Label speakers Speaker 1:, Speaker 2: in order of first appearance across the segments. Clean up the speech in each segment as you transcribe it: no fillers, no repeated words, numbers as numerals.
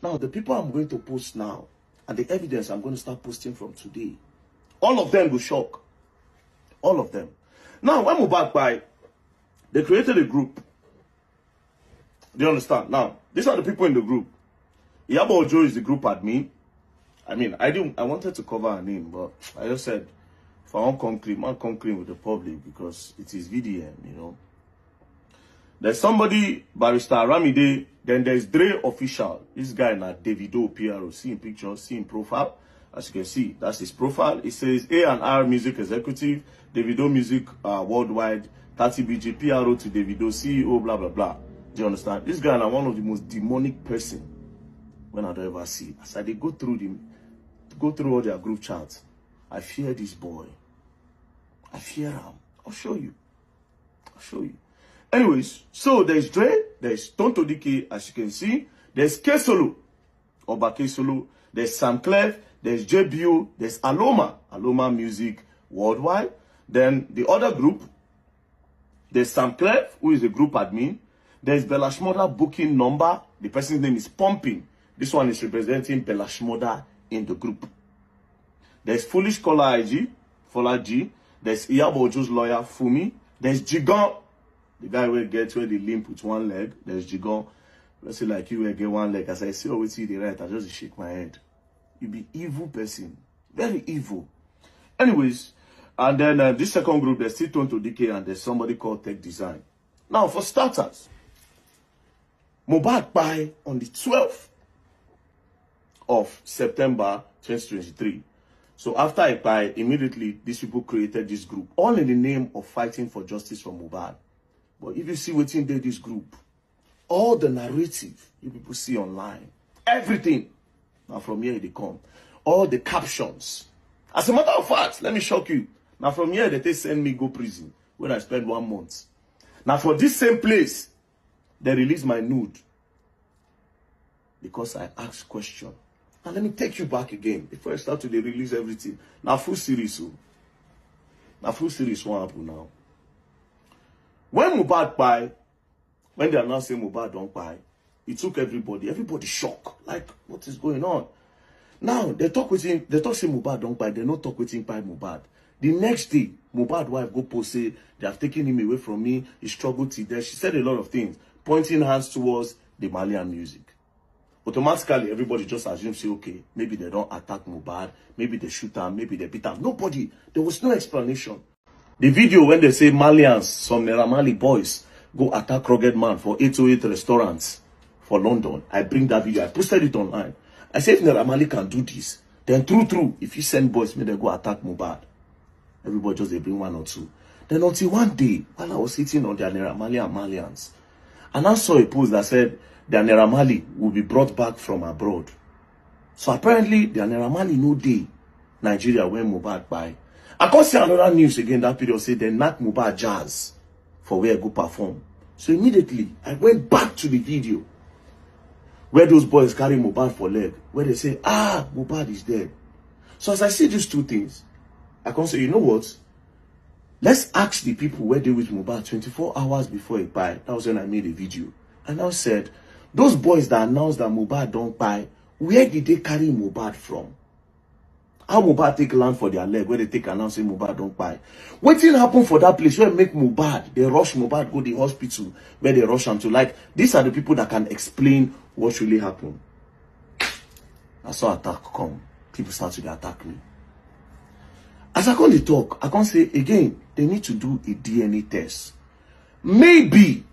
Speaker 1: Now, the people I'm going to post now, and the evidence I'm going to start posting from today, all of them will shock. All of them. Now, when Mohbad by, they created a group. Do you understand? Now, these are the people in the group. Iyabo Ojo is the group admin. I mean, I wanted to cover her name, but I just said, if I want come clean, I want come clean with the public because it is VDM, you know. There's somebody, Barrister Ramide, then there's Dre Official. This guy na Davido PRO. See in picture, see in profile. As you can see, that's his profile. It says A&R Music Executive, Davido Music Worldwide, 30BG PRO to Davido, CEO, blah, blah, blah. Do you understand? This guy is one of the most demonic person when I don't ever see. As I go through all their group chats, I fear this boy. I fear him. I'll show you. I'll show you. Anyways, so there's Dre, there's Tonto Dike, as you can see. There's K-Solo, Oba K-Solo. There's Sam Clef, there's JBO, there's Aloma Music Worldwide. Then the other group, there's Sam Clef, who is the group admin. There's Bella Shmurda booking number. The person's name is Pumping. This one is representing Bella Shmurda in the group. There's Foolish Caller IG, Fola G. There's Iyabo Ojo's lawyer, Fumi. There's Jigon, the guy who gets where they limp with one leg. There's Jigon. Let's say like you will get one leg. As I say, always see the right, I just shake my head. You be evil person. Very evil. Anyways, and then this second group, there's still Tonto Dike and there's somebody called Tech Design. Now, for starters, Mohbad by on the 12th of September 2023. So after I buy, immediately these people created this group, all in the name of fighting for justice for Mohbad. But if you see what's in there, this group, all the narrative you people see online, everything, now from here they come, all the captions. As a matter of fact, let me shock you. Now from here they send me go prison where I spend 1 month. Now for this same place, they release my nude because I asked question. Now let me take you back again before I start to release everything. Now full series, so now full series won't happen now. When Mohbad buy, when they announced Mohbad don't buy, it took everybody shocked. Like, what is going on? Now they talk with him, they talk say Mohbad don't buy, they not talk with him by Mohbad. The next day, Mohbad wife go post say they have taken him away from me, he struggled till there. She said a lot of things, pointing hands towards the Malian music. Automatically, everybody just assumes, say, okay, maybe they don't attack Mohbad, maybe they shoot him, maybe they beat him. Nobody, there was no explanation. The video when they say Malians, some Naira Marley boys, go attack Rugged Man for 808 restaurants for London. I bring that video, I posted it online. I said, if Naira Marley can do this, then true, if you send boys, may they go attack Mohbad. Everybody just they bring 1 or 2. Then until one day, while I was sitting on their Naira Marley and Malians, and I saw a post that said, their Naira Marley will be brought back from abroad. So apparently, their Naira Marley no day Nigeria when Mohbad buy. I can't see another news again that period say they knock Mohbad jazz for where I go perform. So immediately, I went back to the video where those boys carry Mohbad for leg, where they say, Mohbad is dead. So as I see these two things, I can say, you know what? Let's ask the people where they with Mohbad 24 hours before he buy. That was when I made a video. And I said, those boys that announced that Mohbad don't buy, where did they carry Mohbad from? How Mohbad take land for their leg, where they take announcing Mohbad don't buy? What thing happen for that place where make Mohbad, they rush Mohbad, go to the hospital, where they rush him to? Like, these are the people that can explain what really happened. I saw attack come. People start to attack me. As I come to talk, I can't say again, they need to do a DNA test. Maybe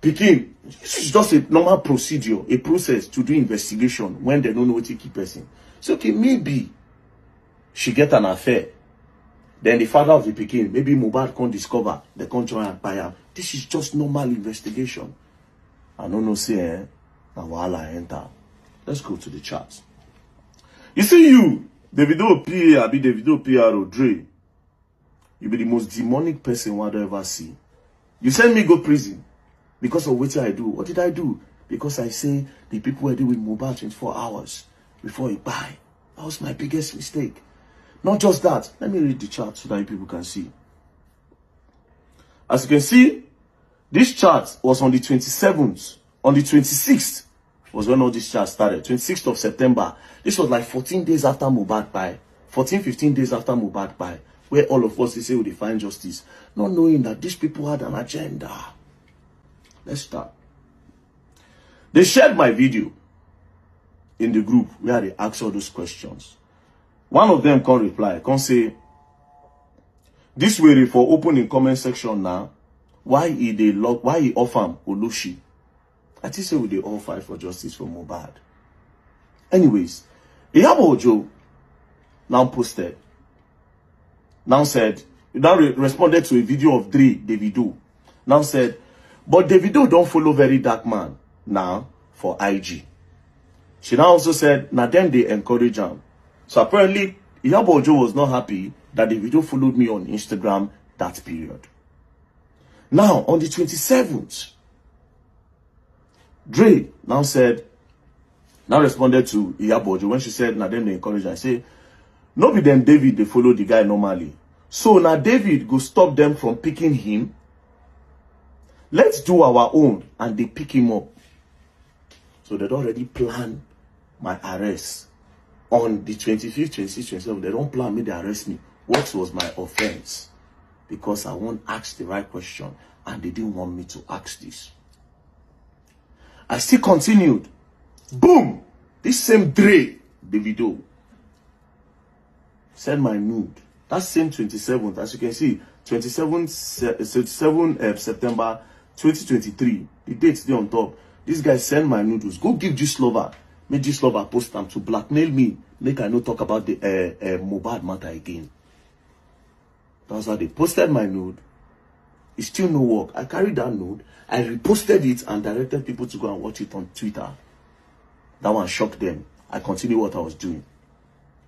Speaker 1: Pekin, this is just a normal procedure, a process to do investigation when they don't know what to keep person. So okay, maybe she get an affair. Then the father of the Pekin, maybe Mohbad can't discover, they can't join and buy her. This is just normal investigation. I don't know, say, now while I enter. Let's go to the charts. You see you, Davido PA, be Davido PRO, Dre. You be the most demonic person one ever see. You send me go prison. Because of what I do. What did I do? Because I say the people were doing Mohbad 24 hours before he buy. That was my biggest mistake. Not just that. Let me read the chart so that people can see. As you can see, this chart was on the 27th On the 26th was when all this chat started. 26th of September. This was like 14 days after Mohbad by 14, 15 days after Mohbad by, where all of us say we dey find justice, not knowing that these people had an agenda. Let's start. They shared my video in the group where they asked all those questions. One of them can't reply, can't say, this way for open in comment section now, why he offer him Olushi? I think say we they all fight for justice for Mohbad. Anyways, Iyabo Ojo now posted, now said, responded to a video of Davido. Now said, but Davido don't follow very dark man now for IG. She now also said, now them they encourage him. So apparently, Iyabo Ojo was not happy that Davido followed me on Instagram that period. Now, on the 27th, Dre now responded to Iyabo Ojo when she said, now them they encourage her. I say, no be them David, they follow the guy normally. So now David go stop them from picking him. Let's do our own and they pick him up. So they'd already planned my arrest. On the 25th, 26th, 27th, they don't plan me to arrest me. What was my offense? Because I won't ask the right question and they didn't want me to ask this. I still continued. Boom! This same Dre, Davido, send my nude. That same 27th, as you can see, 27 September 2023. The date's there on top. This guy send my noodles. Go give this lover. Make this lover post them to blackmail me. Make I not talk about the Mohbad matter again. That's how they posted my nude. It still no work. I carried that nude. I reposted it and directed people to go and watch it on Twitter. That one shocked them. I continued what I was doing.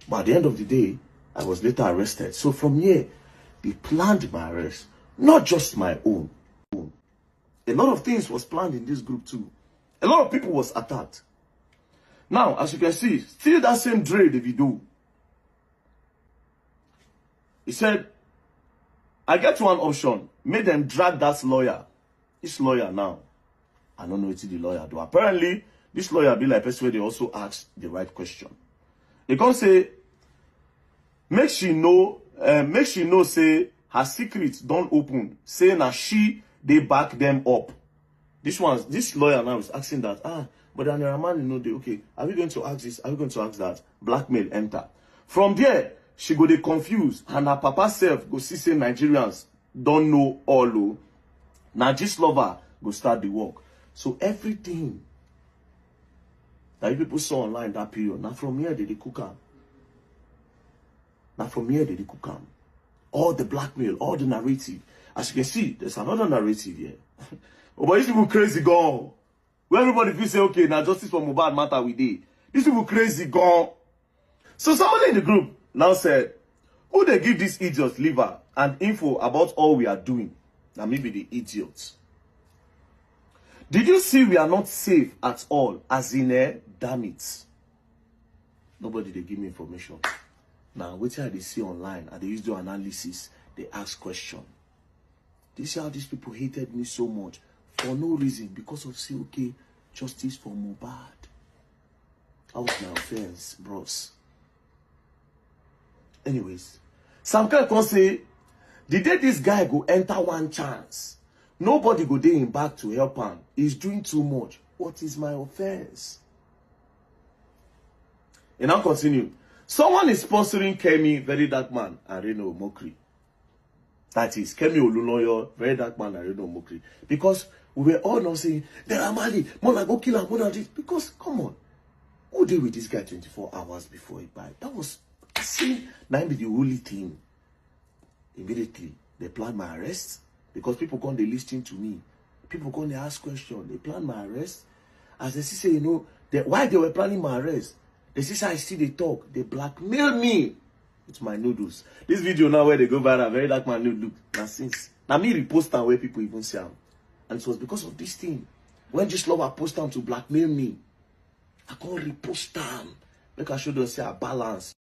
Speaker 1: But at the end of the day, I was later arrested. So from here, they planned my arrest. Not just my own. A lot of things was planned in this group too. A lot of people was attacked. Now, as you can see, still that same Dre Davido. He said, I get one option. Make them drag that lawyer. This lawyer now. I don't know what the lawyer do. Apparently, this lawyer be like person where they also ask the right question. They can't say, make she know say her secrets don't open. Say now they back them up. This lawyer now is asking that, but then Raman, okay, are we going to ask this? Are we going to ask that? Blackmail, enter. From there, she go dey confused, and her papa self go see say Nigerians don't know all. Now this lover go start the work. So everything that you people saw online that period, now from here they cook am. Now from here they cook am. All the blackmail, all the narrative. As you can see, there's another narrative here. Oh, but these people crazy gone. Where everybody feel say, okay, now justice for Mohbad matter we did. These people crazy gone. So somebody in the group now said, who they give these idiots liver and info about all we are doing? Now maybe the idiots. Did you see we are not safe at all? As in, damn it. Nobody they give me information. Now, what they see online and they use the analysis, they ask question. This is how these people hated me so much. For no reason, because of say, okay, justice for Mohbad. That was my offense, bros. Anyways, some can say, the day this guy go enter one chance, nobody go there him back to help him. He's doing too much. What is my offense? And I'll continue. Someone is sponsoring Kemi, very dark man, and Reno Mokri. That is Kemi Oluloyo, very dark man, and Reno Mokri. Because we were all now saying, there are Mali, Mona go kill him, Mona this. Because, come on, who did with this guy 24 hours before he died? That was, see, that be the only thing. Immediately, they planned my arrest. Because people come, they listen to me. People come, they ask questions. They plan my arrest. As they say, why they were planning my arrest? They see I see they talk. They blackmail me with my noodles. This video now where they go viral, very dark man nude look. Now since now me repost them where people even see them. And it was because of this thing. When this lover post them to blackmail me, I can't repost them. Make I show them say I balance.